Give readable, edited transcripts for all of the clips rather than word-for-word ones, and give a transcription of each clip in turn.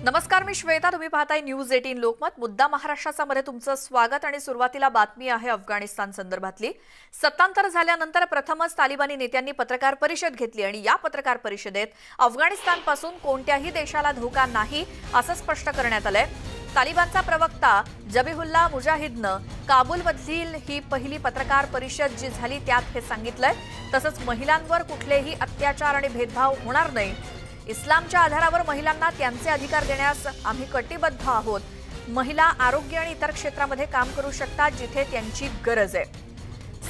नमस्कार, मी श्वेता. तुम्ही पाहताय न्यूज 18 लोकमत. मुद्दा महाराष्ट्राचा मध्ये तुमचं स्वागत. आणि सुरुवातीला बातमी आहे अफगाणिस्तान संदर्भातली. सत्तांतर झाल्यानंतर प्रथमच तालिबानी नेत्यांनी पत्रकार परिषद घेतली आणि या पत्रकार परिषदेत अफगाणिस्तानपासून कोणत्याही देशाला धोका नाही असं स्पष्ट करण्यात आलंय. तालिबानचा प्रवक्ता जबीहुल्ला मुजाहिदनं काबूलमधील ही पहिली पत्रकार परिषद जी झाली त्यात हे सांगितलंय. तसंच महिलांवर कुठलेही अत्याचार आणि भेदभाव होणार नाही. इस्लामच्या आधारावर महिलांना त्यांचे अधिकार देण्यास आम्ही कटिबद्ध आहोत. महिला आरोग्य आणि इतर क्षेत्रामध्ये काम करू शकतात जिथे त्यांची गरज आहे.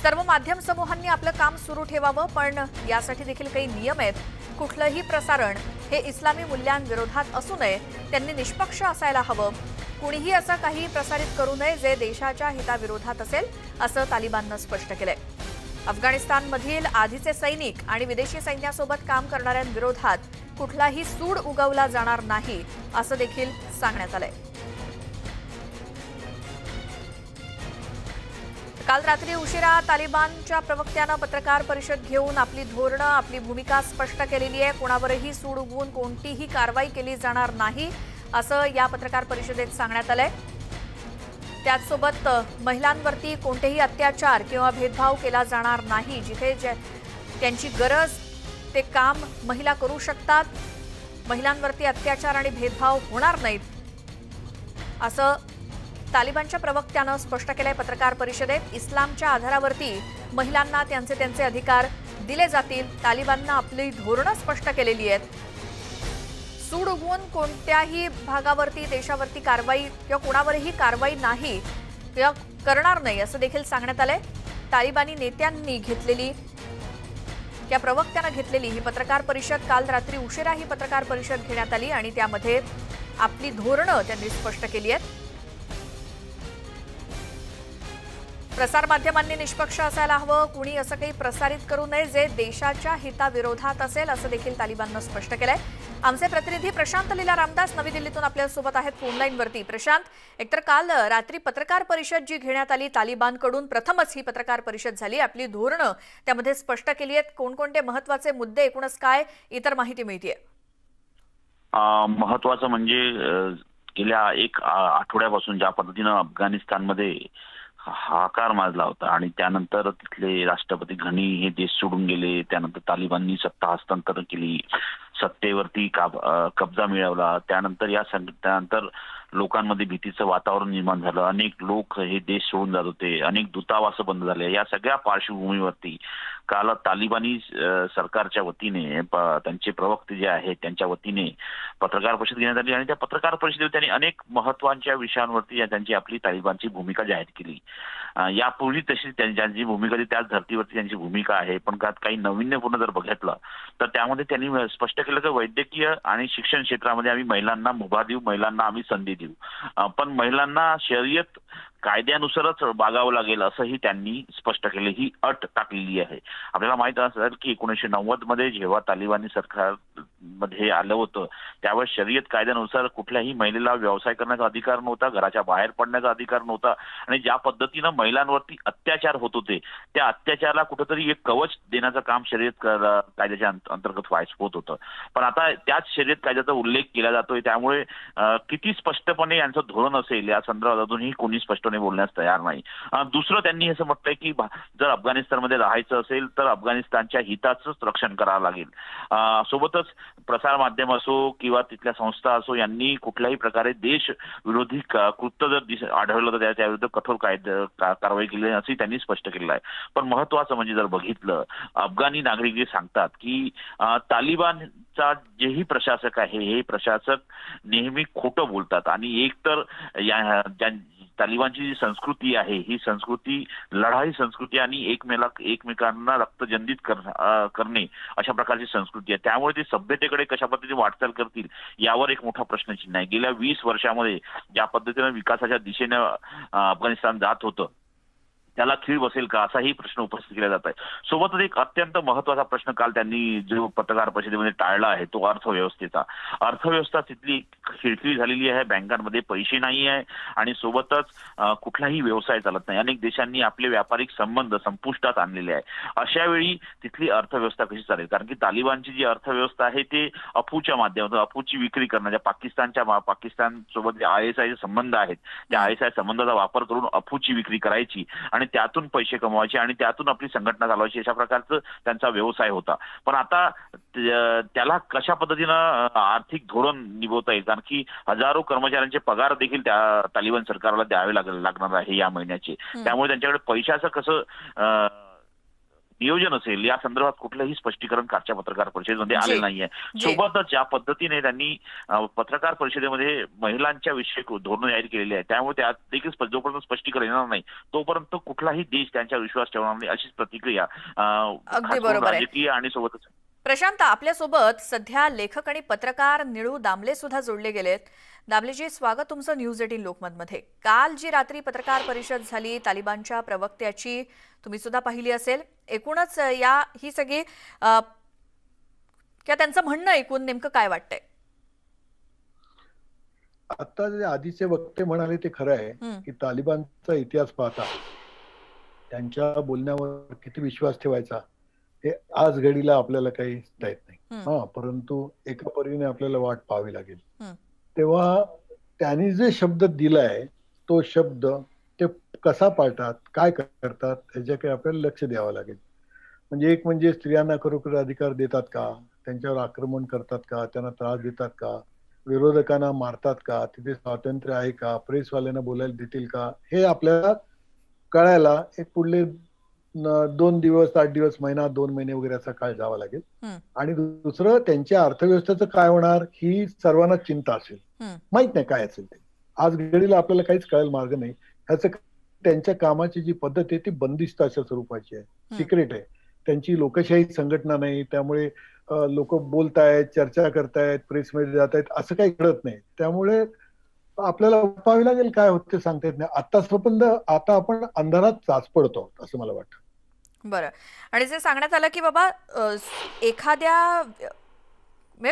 सर्व माध्यम समूहांनी आपलं काम सुरू ठेवावं, पण यासाठी देखील काही नियम आहेत. कुठलंही प्रसारण हे इस्लामी मूल्यांविरोधात असू नये. त्यांनी निष्पक्ष असायला हवं. कुणीही असं काही प्रसारित करू नये जे देशाच्या हिताविरोधात असेल, असं तालिबाननं स्पष्ट केलंय. अफगाणिस्तानमधील आधीचे सैनिक आणि विदेशी सैन्यासोबत काम करणाऱ्यांविरोधात कुठलाही सूड उगवला जाणार नाही असं देखील सांगण्यात आलंय. काल रात्री उशिरा तालिबानच्या प्रवक्त्यानं पत्रकार परिषद घेऊन आपली धोरणं, आपली भूमिका स्पष्ट केलेली आहे. कोणावरही सूड उगवून कोणतीही कारवाई केली जाणार नाही असं या पत्रकार परिषदेत सांगण्यात आलंय. त्याचसोबत महिलांवरती कोणतेही अत्याचार किंवा भेदभाव केला जाणार नाही. जिथे त्यांची गरज ते काम महिला करू शकतात. महिलांवरती अत्याचार आणि भेदभाव होणार नाहीत असं तालिबानच्या प्रवक्त्यानं स्पष्ट केलंय पत्रकार परिषदेत. इस्लामच्या आधारावरती महिलांना त्यांचे अधिकार दिले जातील. तालिबाननं आपली धोरणं स्पष्ट केलेली आहेत. सूड उगवून कोणत्याही भागावरती, देशावरती कारवाई किंवा कोणावरही कारवाई नाही किंवा करणार नाही असं देखील सांगण्यात आलंय. तालिबानी नेत्यांनी घेतलेली, या प्रवक्त्यानं घेतलेली ही पत्रकार परिषद काल रात्री उशिरा ही पत्रकार परिषद घेण्यात आली आणि त्यामध्ये आपली धोरणं त्यांनी स्पष्ट केली आहेत. प्रसारमाध्यमांनी निष्पक्ष असायला हवं. कुणी असं काही प्रसारित करू नये जे देशाच्या हिताविरोधात असेल असं देखील तालिबाननं स्पष्ट केलंय. आमचे प्रतिनिधी प्रशांत लीला रामदास नवी दिल्लीतून आपल्यासोबत आहेत फोनलाईनवरती. प्रशांत, एकतर काल रात्री पत्रकार परिषद जी घेण्यात आली तालिबानकडून, प्रथमच ही पत्रकार परिषद झाली. आपली धोरणं त्यामध्ये स्पष्ट केली आहेत. कोणकोणते महत्वाचे मुद्दे, एकूणच काय इतर माहिती मिळतेय? महत्वाचं म्हणजे गेल्या एक आठवड्यापासून ज्या पद्धतीनं अफगाणिस्तानमध्ये हाकार माजला होता आणि त्यानंतर तिथले राष्ट्रपती घनी हे देश सोडून गेले. त्यानंतर तालिबाननी सत्ता हस्तांतरण केली, सत्तेवरती कब्जा मिळवला. त्यानंतर लोकांमध्ये भीतीचं वातावरण निर्माण झालं. अनेक लोक हे देश सोडून जात होते. अनेक दूतावास बंद झाले. या सगळ्या पार्श्वभूमीवरती काल तालिबानी सरकारच्या वतीने त्यांचे प्रवक्ते जे आहेत त्यांच्या वतीने पत्रकार परिषद घेण्यात आली आणि त्या पत्रकार परिषदेत त्यांनी अनेक महत्वाच्या विषयांवरती त्यांची आपली तालिबानची भूमिका जाहीर केली. यापूर्वी तशी त्यांची भूमिका त्याच धर्तीवरती त्यांची भूमिका आहे, पण काही नाविन्यपूर्ण जर बघितलं तर त्यामध्ये त्यांनी स्पष्ट केलं की वैद्यकीय आणि शिक्षण क्षेत्रामध्ये आम्ही महिलांना मुभा देऊ, महिलांना आम्ही संधी देऊ, पण महिलांना शर्यत कायद्यानुसारच वागावं लागेल असंही त्यांनी स्पष्ट केले. ही अट टाकलेली आहे. आपल्याला माहित असेल की 1990 मध्ये जेव्हा तालिबानी सरकार मध्ये आलं होतं त्यावेळेस शर्यत कायद्यानुसार कुठल्याही महिलेला व्यवसाय करण्याचा अधिकार नव्हता, घराच्या बाहेर पडण्याचा अधिकार नव्हता आणि ज्या पद्धतीनं महिलांवरती अत्याचार होत होते त्या अत्याचाराला कुठेतरी एक कवच देण्याचं काम शर्यत कायद्याच्या अंतर्गत होत होतं. पण आता त्याच शर्यत कायद्याचा उल्लेख केला जातोय. त्यामुळे किती स्पष्टपणे यांचं धोरण असेल या संदर्भात अजूनही कोणी स्पष्टपणे बोलण्यास तयार नाही. दुसरं त्यांनी असं म्हटलंय की जर अफगाणिस्तानमध्ये राहायचं असेल तर अफगाणिस्तानच्या हिताचंच रक्षण करावं लागेल. सोबतच प्रसारमाध्यम असो किंवा तिथल्या संस्था असो यांनी कुठल्याही प्रकारे देश विरोधी कृत्य जर आढळलं तर त्याविरुद्ध कठोर कारवाई केली असंही त्यांनी स्पष्ट केलेलं आहे. पण महत्वाचं म्हणजे जर बघितलं अफगाणी नागरिक जे सांगतात की तालिबानचा जेही प्रशासक आहे हे प्रशासक नेहमी खोटं बोलतात आणि एकतर तालिबानची जी संस्कृती आहे ही संस्कृती लढाई संस्कृती आणि एकमेकांना रक्तजंदित करणे अशा प्रकारची संस्कृती आहे. त्यामुळे ते सभ्यतेकडे कशा पद्धतीने वाटचाल करतील यावर एक मोठा प्रश्नचिन्ह आहे. गेल्या 20 वर्षामध्ये ज्या पद्धतीने विकासाच्या दिशेने अफगाणिस्तान जात होतं त्याला खीळ बसेल का असाही प्रश्न उपस्थित केला जात आहे. सोबतच एक अत्यंत महत्वाचा प्रश्न काल त्यांनी जो पत्रकार परिषदेमध्ये टाळला आहे तो अर्थव्यवस्थेचा. अर्थव्यवस्था तिथली खिळखिळी झालेली आहे, बँकांमध्ये पैसे नाही आहे आणि सोबतच कुठलाही व्यवसाय चालत नाही. अनेक देशांनी आपले व्यापारिक संबंध संपुष्टात आणलेले आहे. अशा वेळी तिथली अर्थव्यवस्था कशी चालेल? कारण की तालिबानची जी अर्थव्यवस्था आहे ते अफूच्या माध्यमातून अफूची विक्री करण्याच्या पाकिस्तान सोबत जे ISI संबंध आहेत त्या ISI संबंधाचा वापर करून अफूची विक्री करायची आणि त्यातून पैसे कमवायचे आणि त्यातून आपली संघटना चालवायची, अशा प्रकारचं त्यांचा व्यवसाय होता. पण आता त्याला कशा पद्धतीनं आर्थिक धोरण निभवता येईल? कारण की हजारो कर्मचाऱ्यांचे पगार देखील त्या तालिबान सरकारला द्यावे लागणार आहे या महिन्याचे. त्यामुळे त्यांच्याकडे पैशाचं कसं नियोजन असेल या संदर्भात कुठलंही स्पष्टीकरण कालच्या पत्रकार परिषदेमध्ये आले नाहीये. सोबतच ज्या पद्धतीने त्यांनी पत्रकार परिषदेमध्ये महिलांच्या विषयक धोरण जाहीर केलेले आहे त्यामुळे त्यात देखील जोपर्यंत स्पष्टीकरण येणार नाही तोपर्यंत कुठलाही देश त्यांच्यावर विश्वास ठेवणार नाही अशीच प्रतिक्रिया राजकीय आणि सोबतच. प्रशांत, आपल्यासोबत सध्या लेखक आणि पत्रकार निळू दामले सुद्धा जोडले गेलेत. दामलेजी, स्वागत तुमचं न्यूज 18 लोकमतमध्ये. काल जी रात्री पत्रकार परिषद झाली तालिबानच्या प्रवक्त्याची, तुम्ही सुद्धा पाहिली असेल. एकूणच ही सगळी किंवा त्यांचं म्हणणं ऐकून नेमकं काय वाटतंय? आता जे आधीचे वक्ते म्हणाले ते खरं आहे की तालिबानचा इतिहास पाहता त्यांच्या बोलण्यावर किती विश्वास ठेवायचा हे आज घडीला आपल्याला काही येत नाही. परंतु एका परीने आपल्याला वाट पाहावी लागेल. तेव्हा त्यांनी जे शब्द दिलाय तो शब्द ते कसा पाळतात, काय करतात ह्याच्याकडे आपल्याला लक्ष द्यावं लागेल. म्हणजे स्त्रियांना खरोखर अधिकार देतात का, त्यांच्यावर आक्रमण करतात का, त्यांना त्रास देतात का, विरोधकांना मारतात का, तिथे स्वातंत्र्य आहे का, प्रेसवाल्यांना बोलायला देतील का, हे आपल्याला कळायला एक पुढले 2 दिवस, 8 दिवस, महिना, 2 महिने वगैरे असा काळ जावा लागेल. आणि दुसरं त्यांच्या अर्थव्यवस्थेचं काय होणार ही सर्वांना चिंता असेल. माहित नाही काय असेल ते. आज घडीला आपल्याला काहीच कळायला मार्ग नाही. ह्याचं त्यांच्या कामाची जी पद्धत आहे ती बंदिस्त अशा स्वरूपाची आहे, सिक्रेट आहे. त्यांची लोकशाही संघटना नाही, त्यामुळे लोक बोलतायत, चर्चा करतायत, प्रेसमध्ये जात आहेत असं काही घडत नाही. त्यामुळे आपल्याला पाहावे लागेल काय होत ते सांगता येत नाही. आता आपण अंधारात चाचपडतो असं मला वाटतं. बरं. आणि जे सांगण्यात आलं की बाबा एखाद्या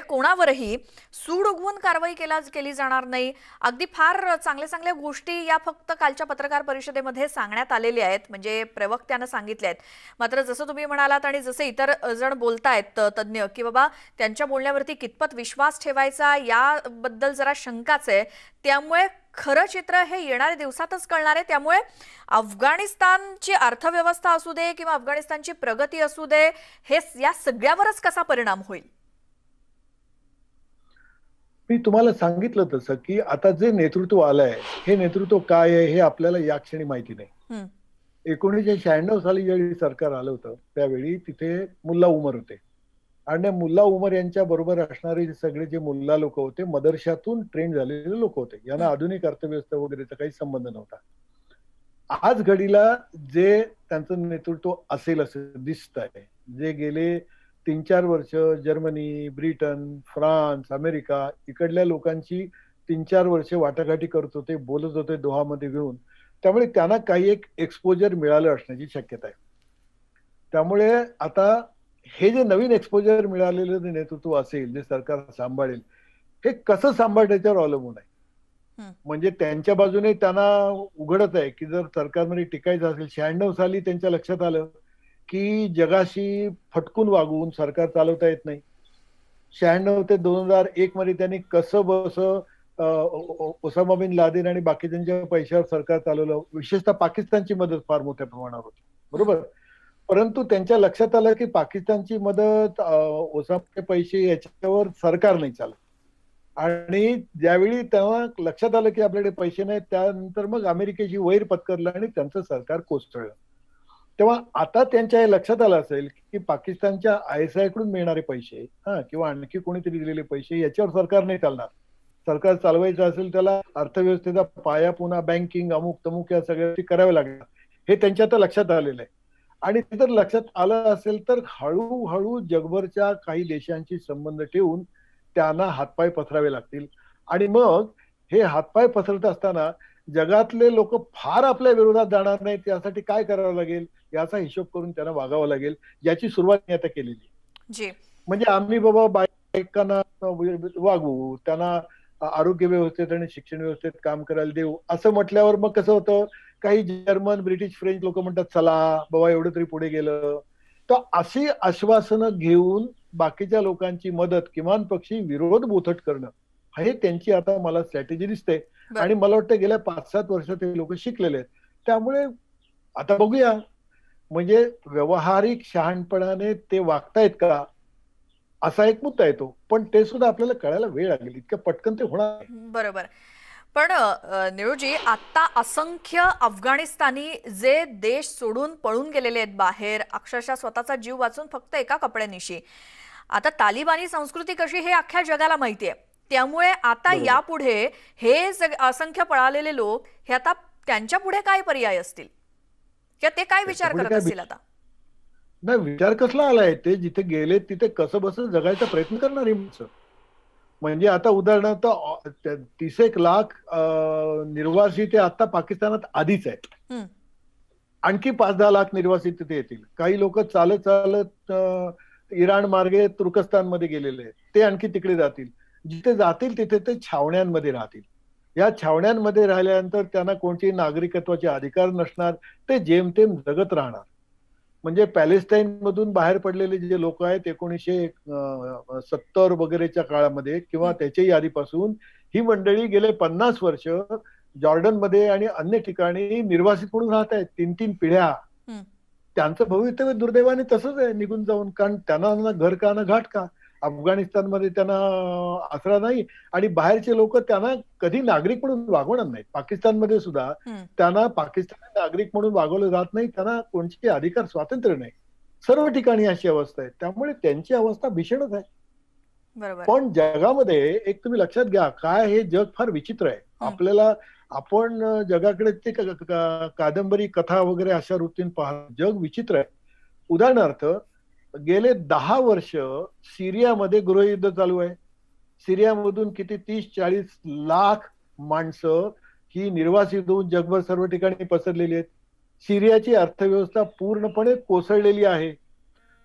कोणावरही सूड उगवून कारवाई केली जाणार नाही, अगदी फार चांगल्या गोष्टी या फक्त कालच्या पत्रकार परिषदेमध्ये सांगण्यात आलेल्या आहेत, म्हणजे प्रवक्त्यानं सांगितल्या आहेत. मात्र जसं तुम्ही म्हणालात आणि जसे इतर जण बोलतायत तज्ज्ञ की बाबा त्यांच्या बोलण्यावरती कितपत विश्वास ठेवायचा याबद्दल जरा शंकाच आहे. त्यामुळे खरं चित्र हे येणाऱ्या दिवसातच कळणार आहे. त्यामुळे अफगाणिस्तानची अर्थव्यवस्था असू दे किंवा अफगाणिस्तानची प्रगती असू दे, हे या सगळ्यावरच कसा परिणाम होईल? मी तुम्हाला सांगितलं तसं की आता जे नेतृत्व आलंय हे नेतृत्व काय आहे हे आपल्याला या क्षणी माहिती नाही. 1996 साली ज्यावेळी सरकार आलं होतं त्यावेळी तिथे मुल्ला उमर होते आणि मुल्ला उमर यांच्या बरोबर असणारे सगळे जे मुल्ला लोक होते मदरशातून ट्रेन झालेले लोक होते. यांना आधुनिक अर्थव्यवस्था वगैरेचा काही संबंध नव्हता. आज घडीला जे त्यांचं नेतृत्व असेल असं दिसत आहे, जे गेले 3-4 वर्ष जर्मनी, ब्रिटन, फ्रान्स, अमेरिका इकडल्या लोकांची 3-4 वर्ष वाटाघाटी करत होते, बोलत होते दोहामध्ये घेऊन, त्यामुळे त्यांना काही एक एक्सपोजर मिळालं असण्याची शक्यता आहे. त्यामुळे आता हे जे नवीन एक्सपोजर मिळालेलं नेतृत्व असेल जे सरकार सांभाळेल हे कसं सांभाळण्याच्यावर अवलंबून आहे. म्हणजे त्यांच्या बाजूने त्यांना उघडत आहे की जर सरकारमध्ये टिकायचं असेल. 96 साली त्यांच्या लक्षात आलं की जगाशी फटकून वागून सरकार चालवता येत नाही. 96 ते 2001 मध्ये त्यांनी कसं बसं ओसामा बिन लादेन आणि बाकीच्यांच्या पैशावर सरकार चालवलं. विशेषतः पाकिस्तानची मदत फार मोठ्या प्रमाणावर होती, बरोबर. परंतु त्यांच्या लक्षात आलं की पाकिस्तानची मदत, ओसामाचे पैसे याच्यावर सरकार नाही चालत. आणि ज्यावेळी तेव्हा लक्षात आलं की आपल्याकडे पैसे नाहीत त्यानंतर मग अमेरिकेशी वैर पत्करलं आणि त्यांचं सरकार कोसळलं. तेव्हा आता त्यांच्या हे लक्षात आलं असेल की पाकिस्तानच्या ISI कडून मिळणारे पैसे किंवा आणखी कोणीतरी दिलेले पैसे याच्यावर सरकार नाही चालणार. सरकार चालवायचं असेल त्याला अर्थव्यवस्थेचा पाया पुन्हा बँकिंग अमुक तमुक या सगळ्या कराव्या लागणार हे त्यांच्या आता लक्षात आलेलं आहे. आणि ते जर लक्षात आलं असेल तर हळूहळू जगभरच्या काही देशांशी संबंध ठेवून त्यांना हातपाय पसरावे लागतील. आणि मग हे हातपाय पसरत असताना जगातले लोक फार आपल्या विरोधात जाणार नाहीत यासाठी काय करावं लागेल याचा हिशोब करून त्यांना वागावं लागेल, याची सुरुवात मी आता केलेली. म्हणजे आम्ही बाबा बायकांना वागवू, त्यांना आरोग्य व्यवस्थेत आणि शिक्षण व्यवस्थेत काम करायला देऊ असं म्हटल्यावर मग कसं होतं, काही जर्मन ब्रिटिश फ्रेंच लोक म्हणतात चला बाबा एवढं तरी पुढे गेलं. तर अशी आश्वासनं घेऊन बाकीच्या लोकांची मदत किमान पक्षी विरोध बोथट करणं हे त्यांची आता मला स्ट्रॅटेजी दिसते. आणि मला वाटतं गेल्या 5-7 वर्षात ते लोक शिकलेले आहेत. त्यामुळे आता बघूया म्हणजे व्यावहारिक शहाणपणाने ते वागतायत का असा एक मुद्दा येतो, पण ते सुद्धा आपल्याला कळायला वेळ लागेल, इतकं पटकन ते होणार. बरोबर. पण निळूजी, आता असंख्य अफगाणिस्तानी जे देश सोडून पळून गेलेले आहेत बाहेर, अक्षरशः स्वतःचा जीव वाचून फक्त एका कपड्यानिशी. आता तालिबानी संस्कृती कशी हे अख्ख्या जगाला माहिती आहे. त्यामुळे आता यापुढे हे असंख्य पळालेले लोक हे आता त्यांच्या पुढे काय पर्याय असतील किंवा ते काय विचार करत असतील आता? नाही, विचार कसला आलाय, ते जिथे गेले तिथे कसं बस जगायचा प्रयत्न करणारी माणसं. म्हणजे आता उदाहरणार्थ 30 लाख निर्वासित ते आता पाकिस्तानात आधीच आहेत. आणखी 5-10 लाख निर्वासित तिथे येतील. काही लोक चालत चालत इराण मार्गे तुर्कस्तान मध्ये गेलेले आहेत, ते आणखी तिकडे जातील. जिथे जातील तिथे ते छावण्यांमध्ये राहतील. या छावण्यांमध्ये राहिल्यानंतर त्यांना कोणतेही नागरिकत्वाचे अधिकार नसणार, ते जेमतेम जगत राहणार. म्हणजे पॅलेस्टाईन मधून बाहेर पडलेले जे लोक आहेत 1970 वगैरेच्या काळामध्ये किंवा त्याच्याही आधीपासून ही मंडळी गेले 50 वर्ष जॉर्डन मध्ये आणि अन्य ठिकाणी निर्वासित म्हणून राहत आहेत. 3-3 पिढ्या. त्यांचं भवितव्य दुर्दैवाने तसंच आहे, निघून जाऊन. कारण त्यांना ना घर का ना घाट का. अफगाणिस्तानमध्ये त्यांना आसरा नाही आणि बाहेरचे लोक त्यांना कधी नागरिक म्हणून वागवणार नाहीत. पाकिस्तानमध्ये सुद्धा त्यांना पाकिस्तानी नागरिक म्हणून वागवलं जात नाही, त्यांना कोणते अधिकार स्वातंत्र्य नाही. सर्व ठिकाणी अशी अवस्था आहे. त्यामुळे त्यांची अवस्था भीषणच आहे. पण जगामध्ये एक तुम्ही लक्षात घ्या, काय हे जग फार विचित्र आहे. आपल्याला आपण जगाकडे ते कादंबरी कथा वगैरे अशा वृत्तीने पाहतो. जग विचित्र आहे. उदाहरणार्थ गेले 10 वर्ष सिरियामध्ये गृहयुद्ध चालू आहे. सिरियामधून किती 30-40 लाख माणसं ही निर्वासित होऊन जगभर सर्व ठिकाणी पसरलेली आहेत. सिरियाची अर्थव्यवस्था पूर्णपणे कोसळलेली आहे.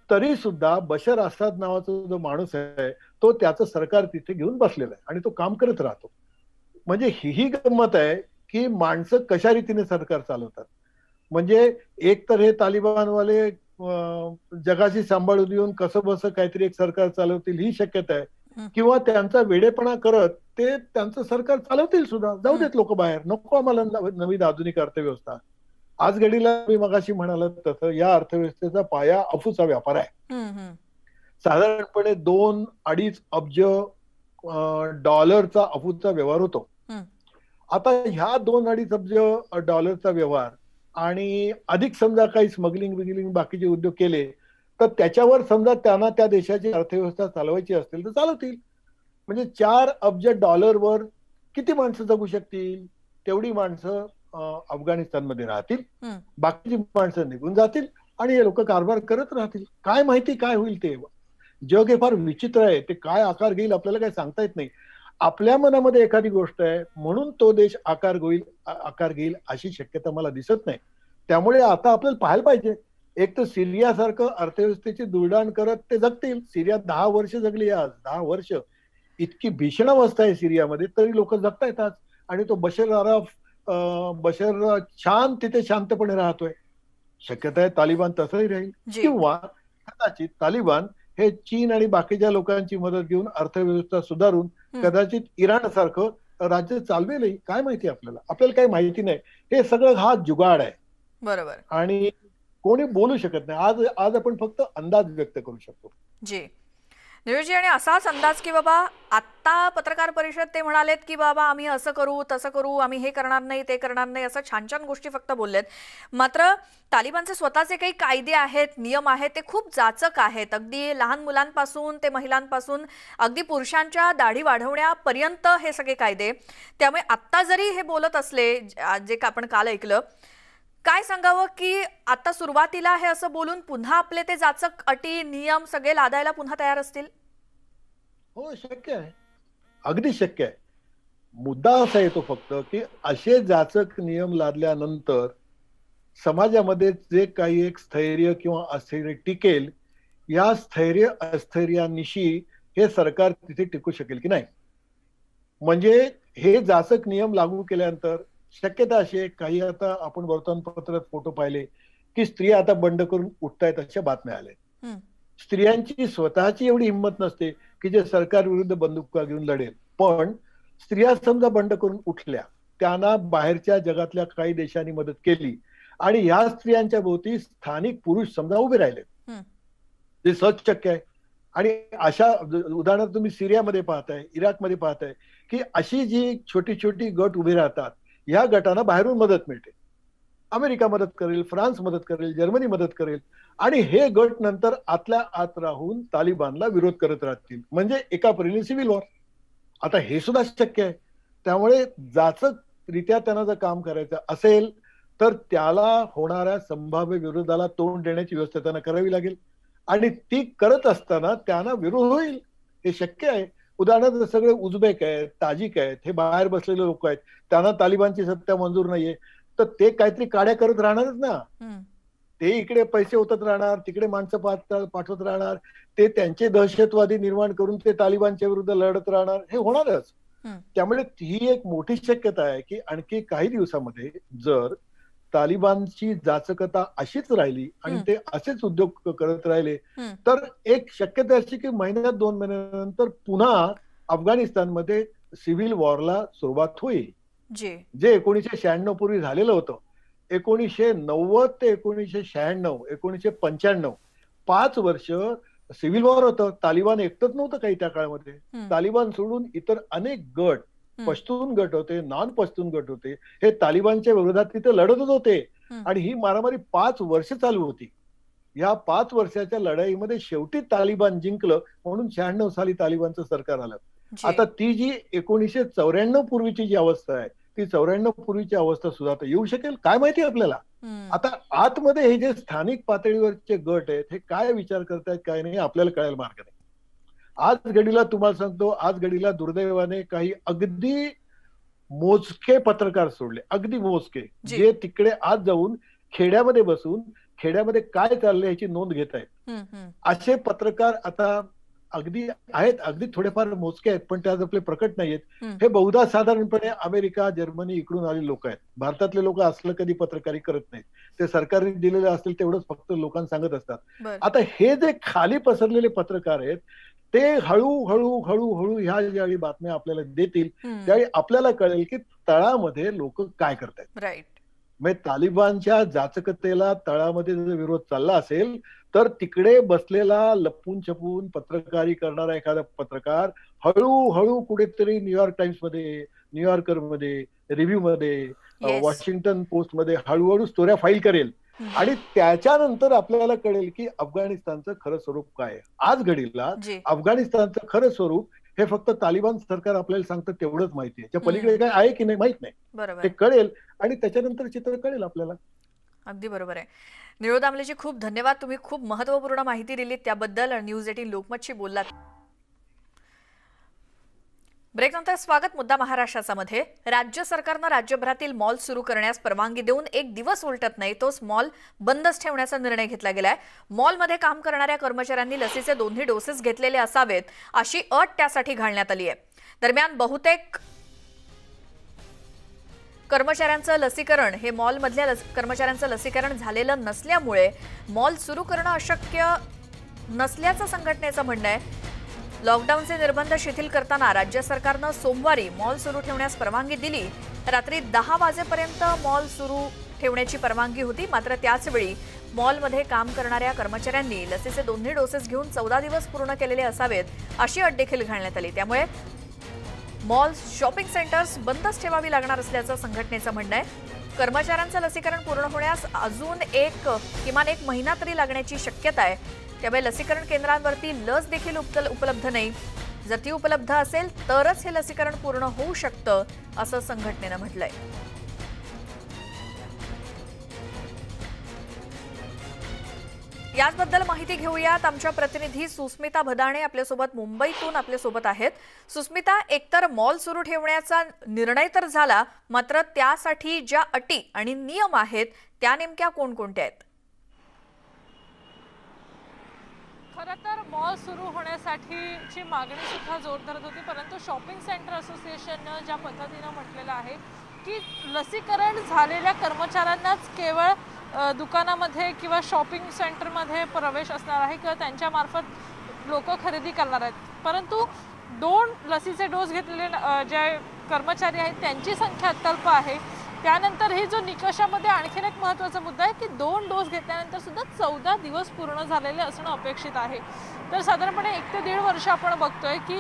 तरी सुद्धा बशर असाद नावाचा जो माणूस आहे तो त्याचं सरकार तिथे घेऊन बसलेला आहे आणि तो काम करत राहतो. म्हणजे ही गंमत आहे की माणसं कशा रीतीने सरकार चालवतात. म्हणजे एक तर हे तालिबानवाले जगाशी सांभाळून येऊन कसं बस काहीतरी एक सरकार चालवतील ही शक्यता आहे, किंवा त्यांचा वेडेपणा करत ते त्यांचं सरकार चालवतील सुद्धा. जाऊ देत लोक बाहेर, नको आम्हाला नवीन आधुनिक अर्थव्यवस्था. आज घडीला मी मगाशी म्हणाल तसं या अर्थव्यवस्थेचा पाया अफूचा व्यापार आहे. साधारणपणे 2-2.5 अब्ज डॉलरचा अफूचा व्यवहार होतो. आता ह्या 2-2.5 अब्ज डॉलरचा व्यवहार आणि अधिक समजा काही स्मगलिंग बाकीचे उद्योग केले तर त्याच्यावर समजा त्यांना त्या देशाची अर्थव्यवस्था चालवायची असतील तर चालवतील. म्हणजे 4 अब्ज डॉलरवर किती माणसं जगू शकतील? तेवढी माणसं अफगाणिस्तानमध्ये राहतील, बाकीची माणसं निघून जातील आणि हे लोक कारभार करत राहतील. काय माहिती काय होईल ते. जग हे फार विचित्र आहे. ते काय आकार घेईल आपल्याला काही सांगता येत नाही. आपल्या मनामध्ये एखादी गोष्ट आहे म्हणून तो देश आकार घेईल अशी शक्यता मला दिसत नाही. त्यामुळे आता आपल्याला पाहायला पाहिजे, एक तर सिरियासारखं अर्थव्यवस्थेची दुर्डाण करत ते जगतील. सिरियात 10 वर्ष जगली. आज 10 वर्ष इतकी भीषण अवस्था आहे सिरियामध्ये, तरी लोक जगतायत आज. आणि तो बशर छान तिथे शांतपणे राहतोय. शक्यता आहे तालिबान तसंही राहील, किंवा कदाचित तालिबान हे चीन आणि बाकीच्या लोकांची मदत घेऊन अर्थव्यवस्था सुधारून कदाचित इराण सारखं राज्य चालवेलही. काय माहिती आपल्याला काही माहिती नाही. हे सगळं हा जुगाड आहे. बरोबर. आणि कोणी बोलू शकत नाही. आज आपण फक्त अंदाज व्यक्त करू शकतो. जी निळूजी, आणि असाच अंदाज की बाबा आत्ता पत्रकार परिषद ते म्हणालेत की बाबा आम्ही असं करू तसं करू, आम्ही हे करणार नाही ते करणार नाही, असं छान छान गोष्टी फक्त बोललेत. मात्र तालिबानचे स्वतःचे काही कायदे आहेत, नियम आहेत, ते खूप जाचक आहेत. अगदी लहान मुलांपासून ते महिलांपासून अगदी पुरुषांच्या दाढी वाढवण्यापर्यंत हे सगळे कायदे. त्यामुळे आत्ता जरी हे बोलत असले जे आपण काल ऐकलं, काय सांगावं की आता सुरुवातीला हे असं बोलून पुन्हा आपले ते जाचक अटी नियम सगळे लादायला पुन्हा तयार असतील? हो, शक्य आहे, अगदी शक्य आहे. मुद्दा असा येतो फक्त की असे जाचक नियम लादल्यानंतर समाजामध्ये जे काही एक स्थैर्य किंवा अस्थैर्य टिकेल, या स्थैर्य अस्थैर्यानिशी हे सरकार तिथे टिकू शकेल की नाही. म्हणजे हे जाचक नियम लागू केल्यानंतर शक्यता अशी आहे, काही आता आपण वर्तमानपत्रात फोटो पाहिले की स्त्रिया आता बंड करून उठतायत अशा बातम्या आल्या. स्त्रियांची स्वतःची एवढी हिंमत नसते की जे सरकार विरुद्ध बंदुका घेऊन लढेल, पण स्त्रिया समजा बंड करून उठल्या, त्यांना बाहेरच्या जगातल्या काही देशांनी मदत केली आणि या स्त्रियांच्या भोवती स्थानिक पुरुष समजा उभे राहिले, जे सहज शक्य आहे. आणि अशा उदाहरणार्थ तुम्ही सिरियामध्ये पाहताय, इराकमध्ये पाहताय की अशी जी छोटी छोटी गट उभे राहतात, या गटांना बाहेरून मदत मिळते. अमेरिका मदत करेल, फ्रान्स मदत करेल, जर्मनी मदत करेल आणि हे गट नंतर आतल्या आत राहून तालिबानला विरोध करत राहतील. म्हणजे एका परीने सिव्हिल वॉर. आता हे सुद्धा शक्य आहे. त्यामुळे जाचकरित्या त्यांना जर काम करायचं असेल तर त्याला होणाऱ्या संभाव्य विरोधाला तोंड देण्याची व्यवस्था त्यांना करावी लागेल आणि ती करत असताना त्यांना विरोध होईल, हे शक्य आहे. उदाहरणार्थ सगळे उझबेक आहेत, ताजिक आहेत, हे बाहेर बसलेले लोक आहेत, त्यांना तालिबानची सत्ता मंजूर नाहीये, तर ते काहीतरी काड्या करत राहणारच ना. ते इकडे पैसे होतच राहणार, तिकडे माणसं पाठवत राहणार, ते त्यांचे दहशतवादी निर्माण करून ते तालिबानच्या विरुद्ध लढत राहणार, हे होणारच. त्यामुळे ही एक मोठी शक्यता आहे की आणखी काही दिवसामध्ये जर तालिबानची जाचकता अशीच राहिली आणि ते असेच उद्योग करत राहिले तर एक शक्यता अशी की महिन्यात 2 महिन्यानंतर पुन्हा अफगाणिस्तानमध्ये सिव्हिल वॉरला सुरुवात होईल, जे 1996 पूर्वी झालेलं होतं. 1990 ते 1996, 1995 5 वर्ष सिव्हिल वॉर होतं. तालिबान एकटंच नव्हतं काही त्या काळामध्ये. तालिबान सोडून इतर अनेक गट, पश्तून गट होते, नॉन पश्तून गट होते, हे तालिबानच्या विरोधात तिथे लढतच होते आणि ही मारामारी 5 वर्ष चालू होती. या 5 वर्षाच्या लढाईमध्ये शेवटी तालिबान जिंकलं, म्हणून 96 साली तालिबानचं सरकार आलं. आता ती जी 1994 पूर्वीची जी अवस्था आहे, ती 94 पूर्वीची अवस्था सुद्धा आता येऊ शकेल, काय माहिती आपल्याला. आता आतमध्ये हे जे स्थानिक पातळीवरचे गट आहेत, हे काय विचार करतायत काय नाही आपल्याला कळायला मार्ग नाही. आज घडीला तुम्हाला सांगतो, आज घडीला दुर्दैवाने काही अगदी मोजके पत्रकार सोडले, अगदी मोजके, जे तिकडे आज जाऊन खेड्यामध्ये बसून खेड्यामध्ये काय चाललंय याची नोंद घेत आहेत. असे पत्रकार आता अगदी आहेत, अगदी थोडेफार मोजके आहेत, पण ते आज आपले प्रकट नाहीयेत. हे बहुधा साधारणपणे अमेरिका, जर्मनी इकडून आलेले लोक आहेत. भारतातले लोक असलं कधी पत्रकारी करत नाहीत. ते सरकारने दिलेले असतील तेवढंच फक्त लोकांना सांगत असतात. आता हे जे खाली पसरलेले पत्रकार आहेत, ते हळूहळू ह्या ज्यावेळी बातम्या आपल्याला देतील त्यावेळी आपल्याला कळेल की तळामध्ये लोक काय करतायत. राईट. म्हणजे तालिबानच्या जाचकतेला तळामध्ये जर विरोध चालला असेल तर तिकडे बसलेला लपून छपून पत्रकारी करणारा एखादा पत्रकार हळूहळू कुठेतरी न्यूयॉर्क टाइम्स मध्ये, न्यूयॉर्कर मध्ये, रिव्ह्यू मध्ये, वॉशिंग्टन पोस्ट मध्ये हळूहळू स्टोऱ्या फाईल करेल आणि त्याच्यानंतर आपल्याला कळेल की अफगाणिस्तानचं खरं स्वरूप काय आहे. आज घडीला अफगाणिस्तानचं खरं स्वरूप हे फक्त तालिबान सरकार आपल्याला सांगतं तेवढंच माहिती आहे. त्या पलीकडे काय आहे की नाही माहित नाही. ते कळेल आणि त्याच्यानंतर चित्र कळेल आपल्याला. अगदी बरोबर आहे. निरोध दामलेजी, खूप धन्यवाद. तुम्ही खूप महत्त्वपूर्ण माहिती दिली, त्याबद्दल न्यूज 18 लोकमतशी बोललात. ब्रेकनंतर स्वागत मुद्दा महाराष्ट्राचा मध्ये. राज्य सरकारनं राज्यभरातील मॉल सुरू करण्यास परवानगी देऊन 1 दिवस उलटत नाही तोच मॉल बंदच ठेवण्याचा निर्णय घेतला गेलाय. मॉलमध्ये काम करणाऱ्या कर्मचाऱ्यांनी लसीचे 2ही डोसेस घेतलेले असावेत अशी अट त्यासाठी घालण्यात आली आहे. दरम्यान बहुतेक कर्मचाऱ्यांचं लसीकरण हे मॉलमधल्या कर्मचाऱ्यांचं लसीकरण झालेलं नसल्यामुळे मॉल सुरू करणं अशक्य नसल्याचं संघटनेचं म्हणणं आहे. लॉकडाऊनचे निर्बंध शिथिल करताना राज्य सरकारनं सोमवारी मॉल सुरू ठेवण्यास परवानगी दिली. रात्री 10 वाजेपर्यंत मॉल सुरू ठेवण्याची परवानगी होती. मात्र त्याचवेळी मॉलमध्ये काम करणाऱ्या कर्मचाऱ्यांनी लसीचे 2ही डोसेस घेऊन 14 दिवस पूर्ण केलेले असावेत अशी अट देखील घालण्यात आली. त्यामुळे मॉल, शॉपिंग सेंटर्स बंदच ठेवावी लागणार असल्याचं संघटनेचं म्हणणं आहे. कर्मचाऱ्यांचं लसीकरण पूर्ण होण्यास अजून किमान 1 महिना तरी लागण्याची शक्यता आहे. त्यामुळे लसीकरण केंद्रांवरती लस देखील उपलब्ध नाही. जर ती उपलब्ध असेल तरच हे लसीकरण पूर्ण होऊ शकतं असं संघटनेनं म्हटलंय. याचबद्दल माहिती घेऊयात. आमच्या प्रतिनिधी सुस्मिता भदाणे आपल्यासोबत मुंबईतून आपल्यासोबत आहेत. सुस्मिता, एकतर मॉल सुरू ठेवण्याचा निर्णय तर झाला, मात्र त्यासाठी ज्या अटी आणि नियम आहेत त्या नेमक्या कोणकोणत्या आहेत? खरं तर मॉल सुरू होण्यासाठीची मागणी सुद्धा जोर धरत होती, परंतु शॉपिंग सेंटर असोसिएशननं ज्या पद्धतीनं म्हटलेलं आहे की लसीकरण झालेल्या कर्मचाऱ्यांनाच केवळ दुकानामध्ये किंवा शॉपिंग सेंटरमध्ये प्रवेश असणार आहे किंवा त्यांच्यामार्फत लोक खरेदी करणार आहेत, परंतु 2 लसीचे डोस घेतलेले जे कर्मचारी आहेत त्यांची संख्या अत्यल्प आहे. त्यानंतर हे जो निकषामध्ये आणखीन एक महत्त्वाचा मुद्दा आहे की 2 डोस घेतल्यानंतर सुद्धा 14 दिवस पूर्ण झालेले असणं अपेक्षित आहे. तर साधारणपणे 1 ते 1.5 वर्ष आपण बघतोय की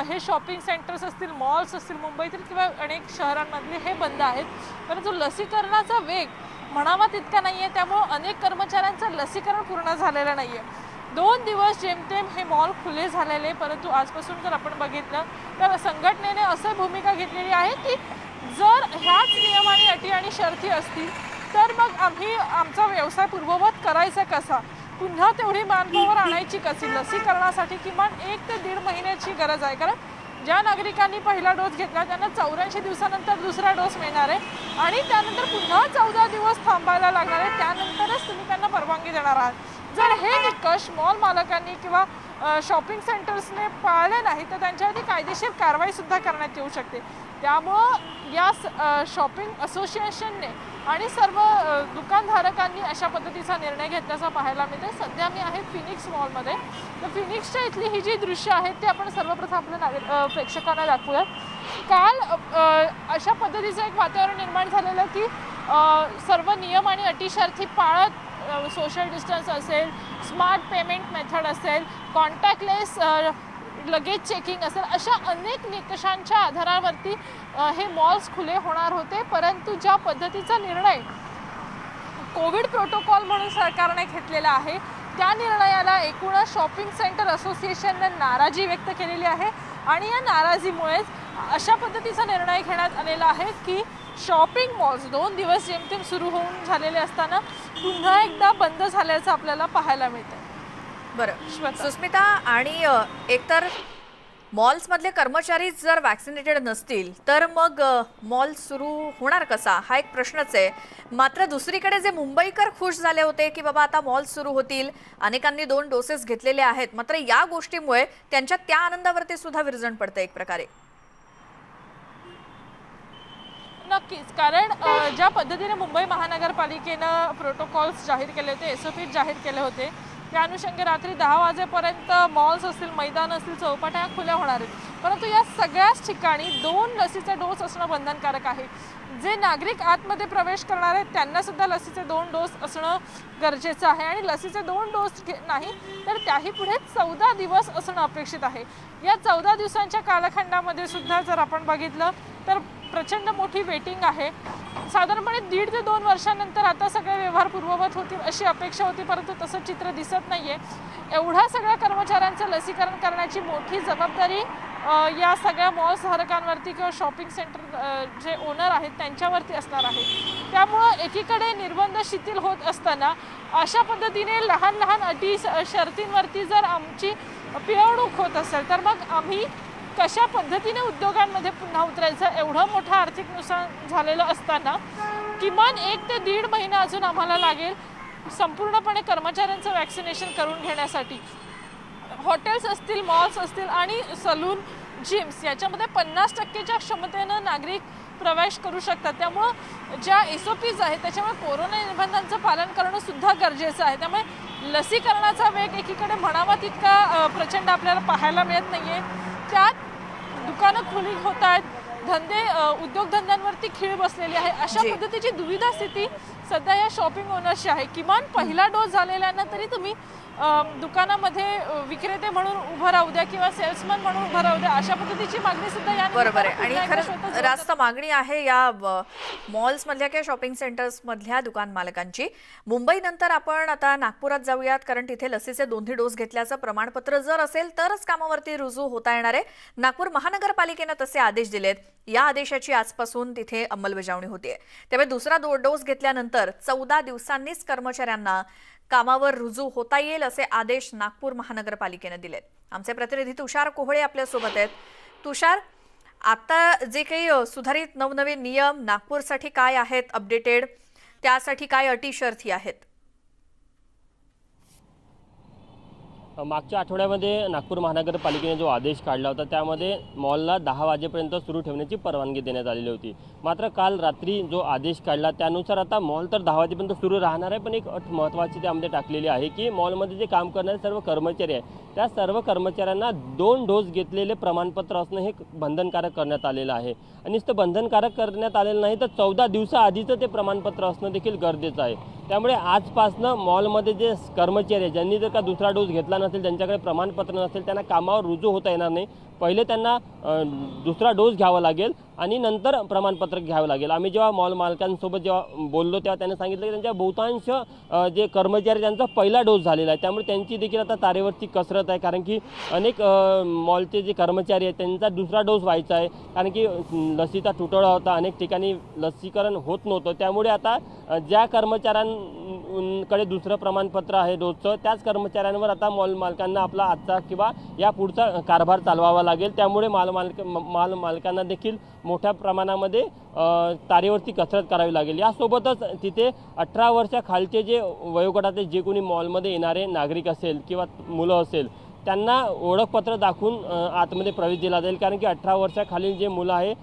हे शॉपिंग सेंटर्स असतील, मॉल्स असतील, मुंबईतील किंवा अनेक शहरांमधले हे बंद आहेत, परंतु लसीकरणाचा वेग म्हणावा तितका नाही आहे. त्यामुळे अनेक कर्मचाऱ्यांचं लसीकरण पूर्ण झालेलं नाही आहे. 2 दिवस जेमतेम हे मॉल खुले झालेले, परंतु आजपासून जर आपण बघितलं तर संघटनेने असं भूमिका घेतलेली आहे की जर ह्याच नियम आणि अटी आणि शर्ती असतील तर मग आम्ही आमचा व्यवसाय पूर्ववत करायचा कसा, पुन्हा तेवढी मॅनपॉवर आणायची कशी. लसीकरणासाठी किमान 1 ते 1.5 महिन्याची गरज आहे, कारण ज्या नागरिकांनी पहिला डोस घेतला त्यांना 84 दिवसानंतर दुसरा डोस मिळणार आहे आणि त्यानंतर पुन्हा 14 दिवस थांबायला लागणार आहे, त्यानंतरच तुम्ही त्यांना परवानगी देणार आहात. जर हे निकष मॉल मालकांनी किंवा शॉपिंग सेंटर्सने पाळले नाही तर त्यांच्यावरती कायदेशीर कारवाई सुद्धा करण्यात येऊ शकते. त्यामुळं या शॉपिंग असोसिएशनने आणि सर्व दुकानधारकांनी अशा पद्धतीचा निर्णय घेतल्याचा पाहायला मिळते. सध्या मी आहे फिनिक्स मॉलमध्ये. तर फिनिक्सच्या इथली ही जी दृश्य आहेत ते आपण सर्वप्रथम आपल्या प्रेक्षकांना दाखवूयात. काल अशा पद्धतीचं एक वातावरण निर्माण झालेलं की सर्व नियम आणि अटी शर्ती पाळत सोशल डिस्टन्स असेल, स्मार्ट पेमेंट मेथड असेल, कॉन्टॅक्टलेस लगेज चेकिंग असेल, अशा अनेक निकषांच्या आधारावरती हे मॉल्स खुले होणार होते. परंतु ज्या पद्धतीचा निर्णय कोविड प्रोटोकॉल म्हणून सरकारने घेतलेला आहे त्या निर्णयाला एकूणच शॉपिंग सेंटर असोसिएशनने नाराजी व्यक्त केलेली आहे आणि या नाराजीमुळेच अशा पद्धतीचा निर्णय घेण्यात आलेला आहे की शॉपिंग मॉल्स 2 दिवस जेमतेम सुरू होऊन झालेले असताना पुन्हा एकदा बंद झाल्याचं आपल्याला पाहायला मिळतं. बरं सुस्मिता, आणि एकतर मॉल्समधले कर्मचारी जर वॅक्सिनेटेड नसतील तर मग मॉल सुरू होणार कसा, हा एक प्रश्नच आहे. मात्र दुसरीकडे जे मुंबईकर खुश झाले होते की बाबा आता मॉल सुरू होतील, अनेकांनी 2 डोसेस घेतलेले आहेत, मात्र या गोष्टीमुळे त्यांच्या त्या आनंदावरती सुद्धा विरजण पडते एक प्रकारे. नक्कीच, कारण ज्या पद्धतीने मुंबई महानगरपालिकेनं प्रोटोकॉल्स जाहीर केले होते, SOP जाहीर केले होते, त्या अनुषंगाने रात्री 10 वाजेपर्यंत मॉल्स असतील, मैदान असतील, चौपाट्या खुल्या होणार आहेत. परंतु या सगळ्याच ठिकाणी 2 लसीचे डोस असणं बंधनकारक आहे. जे नागरिक आतमध्ये प्रवेश करणार आहेत त्यांना सुद्धा लसीचे 2 डोस असणं गरजेचं आहे आणि लसीचे 2 डोस नाही तर त्याही पुढे 14 दिवस असणं अपेक्षित आहे. या 14 दिवसांच्या कालखंडामध्ये सुद्धा जर आपण बघितलं तर प्रचंड मोठी वेटिंग आहे. साधारणपणे 1.5 ते 2 वर्षांनंतर आता सगळे व्यवहार पूर्ववत होतील अशी अपेक्षा होती, परंतु तसं चित्र दिसत नाहीये. एवढ्या सगळ्या कर्मचाऱ्यांचं लसीकरण करण्याची मोठी जबाबदारी या सगळ्या मॉल्स धारकांवरती किंवा शॉपिंग सेंटर जे ओनर आहेत त्यांच्यावरती असणार आहे. त्यामुळं एकीकडे निर्बंध शिथिल होत असताना अशा पद्धतीने लहान लहान अटी शर्तींवरती जर आमची पिळवणूक होत असेल तर मग आम्ही कशा पद्धतीने उद्योगांमध्ये पुन्हा उतरायचं, एवढं मोठं आर्थिक नुकसान झालेलं असताना किमान 1 ते 1.5 महिना अजून आम्हाला लागेल संपूर्णपणे कर्मचाऱ्यांचं वॅक्सिनेशन करून घेण्यासाठी. हॉटेल्स असतील, मॉल्स असतील आणि सलून, जिम्स याच्यामध्ये 50% क्षमतेनं नागरिक प्रवेश करू शकतात. त्यामुळं ज्या SOPs आहेत त्याच्यामुळे कोरोना निर्बंधांचं पालन करणं सुद्धा गरजेचं आहे. त्यामुळे लसीकरणाचा वेग एकीकडे म्हणावा तितका प्रचंड आपल्याला पाहायला मिळत नाहीये. त्यात दुकानं खुली होत आहेत, उद्योगधंद्यांवरती खीळ बसलेली आहे. अशा पद्धतीची दुविधा स्थिती सध्या या शॉपिंग ओनर्सची आहे. किमान पहिला डोस झालेल्यांना तरी तुम्ही दुकानामध्ये विक्रेते म्हणून उभं राहू द्या किंवा सेल्समन म्हणून उभं राहू द्या, अशा पद्धतीची मागणी सुद्धा या बरोबर आहे. आणि खरंच रास्त मागणी आहे या मॉल्स मधल्या किंवा शॉपिंग सेंटर्स मधल्या दुकान मालकांची. मुंबई नंतर आपण आता नागपुरात जाऊयात, कारण तिथे लसीचे 2 डोस घेतल्याचं प्रमाणपत्र जर असेल तरच कामावरती रुजू होता येणार आहे. नागपूर महानगरपालिकेने तसे आदेश दिलेत. या आदेशाची आजपासून तिथे अंमलबजावणी होते। त्यामुळे दुसरा डोस घेतल्यानंतर 14 दिवसांनीच कर्मचाऱ्यांना कामावर रुजू होता येईल असे आदेश नागपूर महानगरपालिकेने दिलेत। आमचे प्रतिनिधी तुषार कोहळे आपल्या सोबत आहेत। तुषार, आता जे काही सुधारित नवनवीन नियम नागपूरसाठी काय आहेत अपडेटेड, त्यासाठी काय अटी शर्ती आहेत? मागच्या आठवड्यामध्ये नागपूर महानगरपालिकेने जो आदेश काढला होता त्यामध्ये मॉलला 10 वाजेपर्यंत सुरू ठेवण्याची परवानगी देण्यात आलेली होती। मात्र काल रात्री जो आदेश काढला त्यानुसार आता मॉल तर 10 वाजेपर्यंत सुरू राहणार आहे, पण एक अट महत्त्वाची त्यामध्ये टाकलेली आहे की मॉलमध्ये जे काम करणारे सर्व कर्मचारी आहे त्या सर्व कर्मचाऱ्यांना 2 डोस घेतलेले प्रमाणपत्र असणं हे बंधनकारक करण्यात आलेलं आहे। आणि नुसतं बंधनकारक करण्यात आलेलं नाही तर 14 दिवसाआधीचं ते प्रमाणपत्र असणं देखील गरजेचं आहे। त्यामुळे आजपासनं मॉलमध्ये जे कर्मचारी आहे ज्यांनी जर का दुसरा डोस घेतला नसेल, ज्यांच्याकडे प्रमाणपत्र नसेल, त्यांना कामावर रुजू होता येणार नाही। पहिले त्यांना दुसरा डोस घ्यावा लागेल आणि नंतर प्रमाणपत्र घ्यावं लागेल। आम्ही जेव्हा मॉल मालकांसोबत जेव्हा बोललो तेव्हा त्यांनी सांगितलं की त्यांच्या बहुतांश जे कर्मचारी त्यांचा पहिला डोस झालेला आहे, त्यामुळे त्यांची देखील आता तारेवरची कसरत आहे। कारण की अनेक मॉलचे जे कर्मचारी आहेत त्यांचा दुसरा डोस व्हायचा आहे, कारण की लसीचा तुटवडा होता, अनेक ठिकाणी लसीकरण होत नव्हतं। त्यामुळे आता ज्या कर्मचाऱ्यांकडे दुसरं प्रमाणपत्र आहे डोसचं त्याच कर्मचाऱ्यांवर आता मॉल मालकांना आपला आजचा किंवा या पुढचा कारभार चालवावा लागेल। त्यामुळे माल मालकांना देखील मोठ्या प्रमाणामध्ये तारेवरती कसरत करावी लागेल। यासोबतच तिथे 18 वर्षाखालचे जे वयोगटाचे जे कोणी मॉलमध्ये येणारे नागरिक असेल किंवा मुलं असेल त्यांना ओळखपत्र दाखवून आतमध्ये प्रवेश दिला जाईल, कारण की 18 वर्षाखालील जे मुलं आहे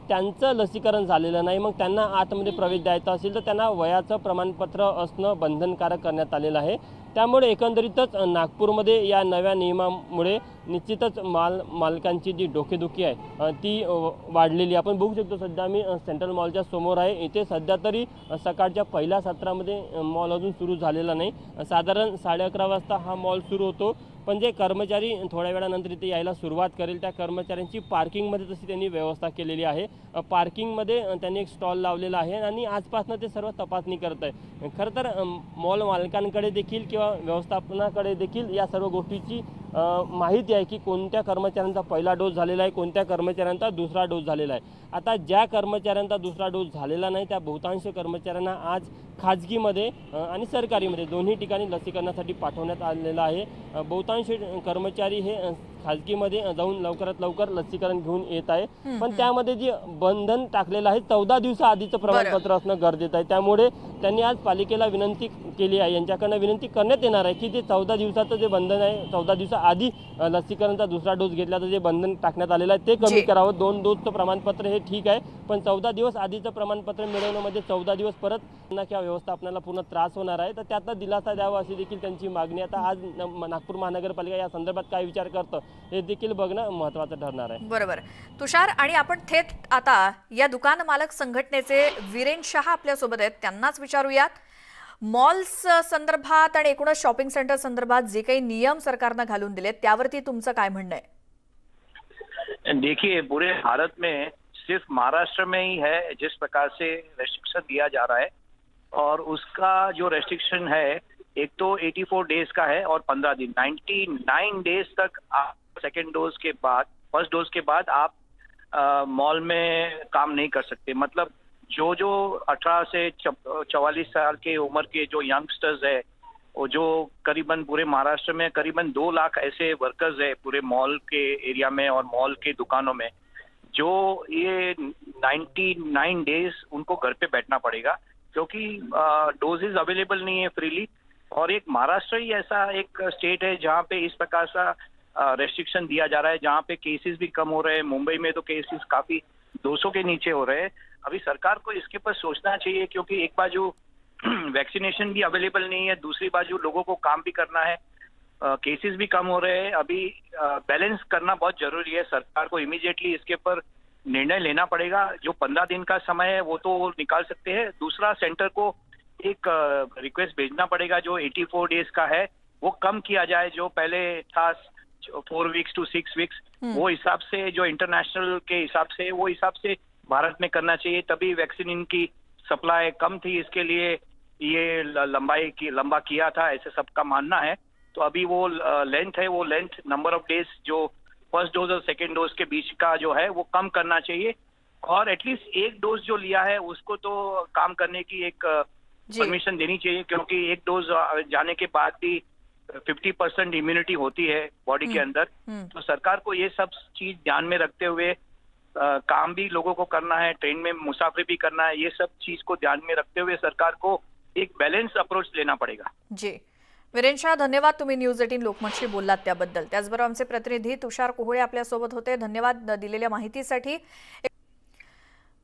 त्यांचं लसीकरण झालेलं नाही, मग त्यांना आतमध्ये प्रवेश द्यायचा असेल तर त्यांना वयाचं प्रमाणपत्र असणं बंधनकारक करण्यात आलेलं आहे। त्यामुळे एकंदरीतच नागपूरमध्ये या नव्या नियमामुळे निश्चितच मालकांची जी डोकेदुखी आहे ती वाढलेली। आपण बघू शकतो सध्या आम्ही सेंट्रल मॉलच्या समोर आहे। इथे सध्या तरी सकाळच्या पहिल्या सत्रामध्ये मॉल अजून सुरू झालेला नाही। साधारण 11:30 वाजता हा मॉल सुरू होतो, पण जे कर्मचारी थोड्या वेळानंतर इथे यायला सुरुवात करेल त्या कर्मचाऱ्यांची पार्किंगमध्ये तशी त्यांनी व्यवस्था केलेली आहे। पार्किंगमध्ये त्यांनी एक स्टॉल लावलेला आहे आणि आजपासून ते सर्व तपासणी करत आहे। खरं तर मॉल मालकांकडे देखील किंवा व्यवस्थापनाकडे देखील या सर्व गोष्टीची माहिती आहे की कोणत्या कर्मचाऱ्यांचा पहिला डोस झालेला आहे, कोणत्या कर्मचाऱ्यांचा दुसरा डोस झालेला आहे। आता ज्या कर्मचाऱ्यांचा दुसरा डोस झालेला नाही त्या बहुतांश कर्मचाऱ्यांना आज खाजगीमध्ये आणि सरकारीमध्ये दोन्ही ठिकाणी लसीकरणासाठी पाठवण्यात आलेलं आहे। बहुतांश कर्मचारी हे खाजगीमध्ये जाऊन लवकरात लवकर लसीकरण घेऊन येत आहे, पण त्यामध्ये जे बंधन टाकलेलं आहे 14 दिवसाआधीचं प्रमाणपत्र असणं गरजेचं आहे। त्यामुळे त्यांनी आज पालिकेला विनंती केली आहे, यांच्याकडनं विनंती करण्यात येणार आहे की जे 14 दिवसाचं जे बंधन आहे, 14 दिवसाआधी लसीकरणचा दुसरा डोस घेतल्याचं जे बंधन टाकण्यात आलेलं आहे ते कमी करावं। 2 डोसचं प्रमाणपत्र हे ठीक आहे, पण 14 दिवस आधीचं प्रमाणपत्र मिळवण्यामध्ये 14 दिवस परत किंवा व्यवस्थापनाला पूर्ण त्रास होणार आहे, तर त्यातला दिलासा द्यावा अशी देखील त्यांची मागणी। आता आज नागपूर महानगरपालिका या संदर्भात काय विचार करतं हे देखील बघणं महत्त्वाचं ठरणार आहे। बरोबर तुषार, आणि आपण थेट आता या दुकान मालक संघटनेचे वीरेन शहा आपल्या सोबत आहेत, त्यांनाच विचारूयात मॉल्स संदर्भात आणि एकूणच शॉपिंग सेंटर संदर्भात जे काही नियम सरकारने घालून दिलेत त्यावरती तुमचं काय म्हणणं आहे? देखिए, पूरे भारत में सिर्फ महाराष्ट्र में ही है जिस प्रकार से रेस्ट्रिक्शन दिया जा रहा है, और उसका जो रेस्ट्रिक्शन है एक तो 84 डेज का है और 15 दिन 99 डेज तक आप सेकेंड डोज के बाद फर्स्ट डोज के बाद आप मॉल में काम नहीं कर सकते। मतलब जो 18 से 44 साल के उम्र के जो यंगस्टर्स है, वो जो करीबन पूरे महाराष्ट्र में करीबन 2 लाख ऐसे वर्कर्स है पूरे मॉल के एरिया में और मॉल के दुकानों में, जो ये 99 डेज उनको घर पे बैठना पड़ेगा क्योंकि डोजेज अवेलेबल नहीं है फ्रीली। और एक महाराष्ट्र ही ऐसा एक स्टेट है जहाँ पे इस प्रकार सा रेस्ट्रिक्शन दिया जा रहा है, जहाँ पे केसेस भी कम हो रहे हैं। मुंबई में तो केसेस काफी 200 के नीचे हो रहे हैं। अभी सरकार को इसके ऊपर सोचना चाहिए, क्योंकि एक बाजू वैक्सीनेशन भी अवेलेबल नहीं है, दूसरी बाजू लोगों को काम भी करना है, केसेस भी कम हो रहे हैं। अभी बैलेंस करना बहुत जरूरी है। सरकार को इमीडिएटली इसके ऊपर निर्णय लेना पड़ेगा। जो 15 दिन का समय है वो तो निकाल सकते हैं, दूसरा सेंटर को एक रिक्वेस्ट भेजना पड़ेगा जो 84 डेज का है वो कम किया जाए, जो पहले था 4 वीक्स टू 6 वीक्स, वो हिसाब से जो इंटरनेशनल के हिसाब से वो हिसाब से भारत में करना चाहिए। तभी वैक्सीन इनकी सप्लाई कम थी, इसके लिए ये लंबा किया था, ऐसे सबका मानना है। तो अभी वो लेंथ है, वो लेंथ नंबर ऑफ डेज जो फर्स्ट डोज और सेकेंड डोज के बीच का जो है वो कम करना चाहिए। और एटलीस्ट एक डोज जो लिया है उसको तो काम करने की एक परमिशन देनी चाहिए, क्योंकि एक डोज जाने के बाद भी 50% इम्यूनिटी होती है बॉडी के अंदर। तो सरकार को ये सब चीज ध्यान में रखते हुए काम भी लोगों को करना है, ट्रेन में मुसाफिर भी करना है, ये सब चीज को ध्यान में रखते हुए सरकार को एक बॅलन्स अप्रोच लेना पडेगा। जी वीरेन शाह, धन्यवाद तुम्ही न्यूज 18 लोकमतशी बोललात त्याबद्दल। त्याचबरोबर आमचे प्रतिनिधी तुषार कोहळे आपल्यासोबत होते, धन्यवाद दिलेल्या माहितीसाठी।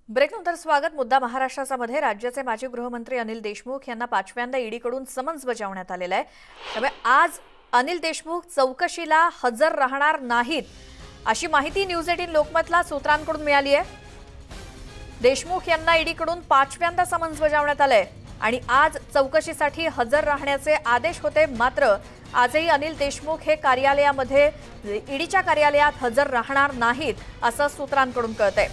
ब्रेकनंतर स्वागत। मुद्दा महाराष्ट्राचा मध्ये राज्याचे माजी गृहमंत्री अनिल देशमुख यांना 5व्यांदा ईडीकडून समन्स बजावण्यात आलेला आहे। त्यामुळे आज अनिल देशमुख चौकशीला हजर राहणार नाहीत अशी माहिती न्यूज 18 लोकमतला सूत्रांकडून मिळाली आहे। देशमुख यांना ईडीकडून 5व्यांदा समन्स बजावण्यात आले आणि आज चौकशीसाठी हजर राहण्याचे आदेश होते। मात्र आजही अनिल देशमुख हे कार्यालयामध्ये ईडीच्या कार्यालयात हजर राहणार नाहीत असं सूत्रांकडून कळतंय।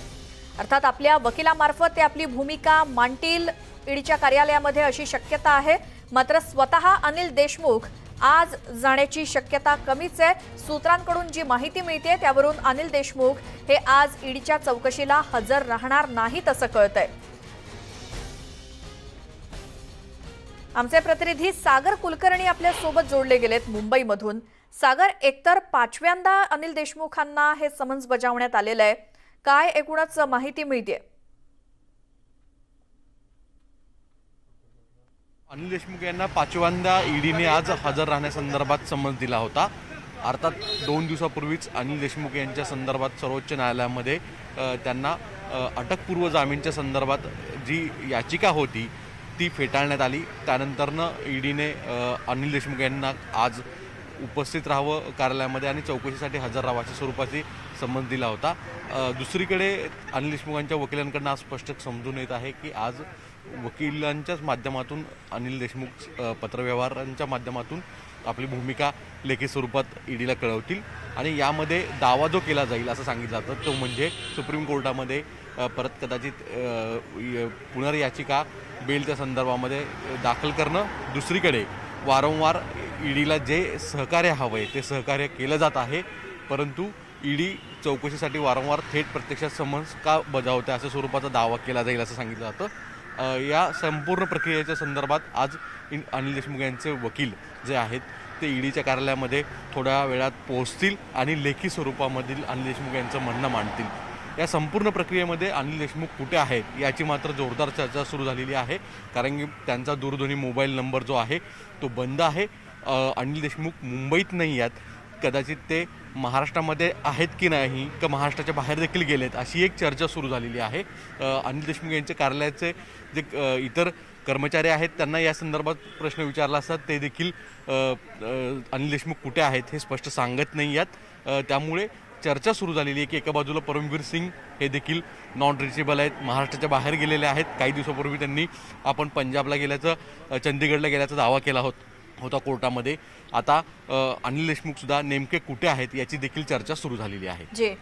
अर्थात आपल्या वकिलामार्फत ते आपली भूमिका मांडतील ईडीच्या कार्यालयामध्ये अशी शक्यता आहे। मात्र स्वतः अनिल देशमुख आज जाण्याची शक्यता कमीच आहे। सूत्रांकडून जी माहिती मिळते त्यावरून अनिल देशमुख हे आज ईडीच्या चौकशीला हजर राहणार नाहीत असं कळतंय। आमचे प्रतिनिधी सागर कुलकर्णी आपल्या सोबत जोडले गेलेत मुंबईमधून। सागर, एकतर 5व्यांदा अनिल देशमुखांना हे समन्स बजावण्यात आलेलं आहे, काय एकूणच माहिती मिळते? अनिल देशमुख यांना 5व्यांदा ईडीने आज हजर राहण्यासंदर्भात समन्स दिला होता। अर्थात 2 दिवसापूर्वीच अनिल देशमुख यांच्या संदर्भात सर्वोच्च न्यायालयामध्ये त्यांना अटकपूर्व जामीनच्या संदर्भात जी याचिका होती ती फेटाळण्यात आली। त्यानंतरनं ईडीने अनिल देशमुख यांना आज उपस्थित राहावं कार्यालयामध्ये आणि चौकशीसाठी हजर राहावं अशा स्वरूपाची समन्स दिला होता। दुसरीकडे अनिल देशमुखांच्या वकिलांकडून आज स्पष्ट समजून येत आहे की आज वकिलांच्याच माध्यमातून अनिल देशमुख पत्रव्यवहारांच्या माध्यमातून आपली भूमिका लेखी स्वरूपात ईडीला कळवतील आणि यामध्ये दावा जो केला जाईल असं सांगितलं जातं तो म्हणजे सुप्रीम कोर्टामध्ये परत कदाचित पुनर्याचिका बेलच्या संदर्भामध्ये दाखल करणं। दुसरीकडे वारंवार ईडीला जे सहकार्य हवं आहे ते सहकार्य केलं जात आहे, परंतु ईडी चौकशीसाठी वारंवार थेट प्रत्यक्षात समन्स का बजावते अशा स्वरूपाचा दावा केला जाईल असं सांगितलं जातं। या संपूर्ण प्रक्रियेच्या संदर्भात आज अनिल देशमुख यांचे वकील जे आहेत ते ईडीच्या कार्यालयामध्ये थोड्या वेळात पोहोचतील आणि लेखी स्वरूपामधील अनिल देशमुख यांचं म्हणणं मांडतील। या संपूर्ण प्रक्रियेमध्ये अनिल देशमुख कुठे आहेत याची मात्र जोरदार चर्चा सुरू झालेली आहे, कारण की त्यांचा दूरध्वनी मोबाईल नंबर जो आहे तो बंद आहे। अनिल देशमुख मुंबईत नाही आहेत, कदाचित ते महाराष्ट्रामध्ये आहेत की नाही का महाराष्ट्राच्या बाहेर देखील गेलेत अशी एक चर्चा सुरू झालेली आहे। अनिल देशमुख यांच्या कार्यालयाचे जे इतर कर्मचारी आहेत त्यांना या संदर्भात प्रश्न विचारला असतात ते देखील अनिल देशमुख कुठे आहेत हे स्पष्ट सांगत नाही आहेत। त्यामुळे चर्चा सुरू झालेली आहे की एका बाजूला परमवीर सिंग हे देखील नॉन रिचेबल आहेत, महाराष्ट्राच्या बाहेर गेलेले आहेत। काही दिवसापूर्वी त्यांनी आपण पंजाबला गेल्याचं चंदीगडला गेल्याचा दावा केला होता कोर्टामध्ये। आता अनिल देशमुख सुद्धा नेमके कुठे आहेत याची देखील चर्चा सुरू झालेली आहे। जी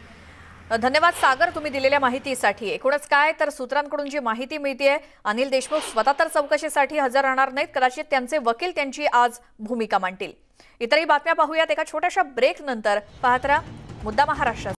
धन्यवाद सागर तुम्ही दिलेल्या माहितीसाठी। एकूणच काय तर सूत्रांकडून जी माहिती मिळते अनिल देशमुख स्वतः तर चौकशीसाठी हजर राहणार नाहीत, कदाचित त्यांचे वकील त्यांची आज भूमिका मांडतील। इतरही बातम्या पाहूयात एका छोट्याशा ब्रेक नंतर। पाहत राहा मुद्दा महाराष्ट्र।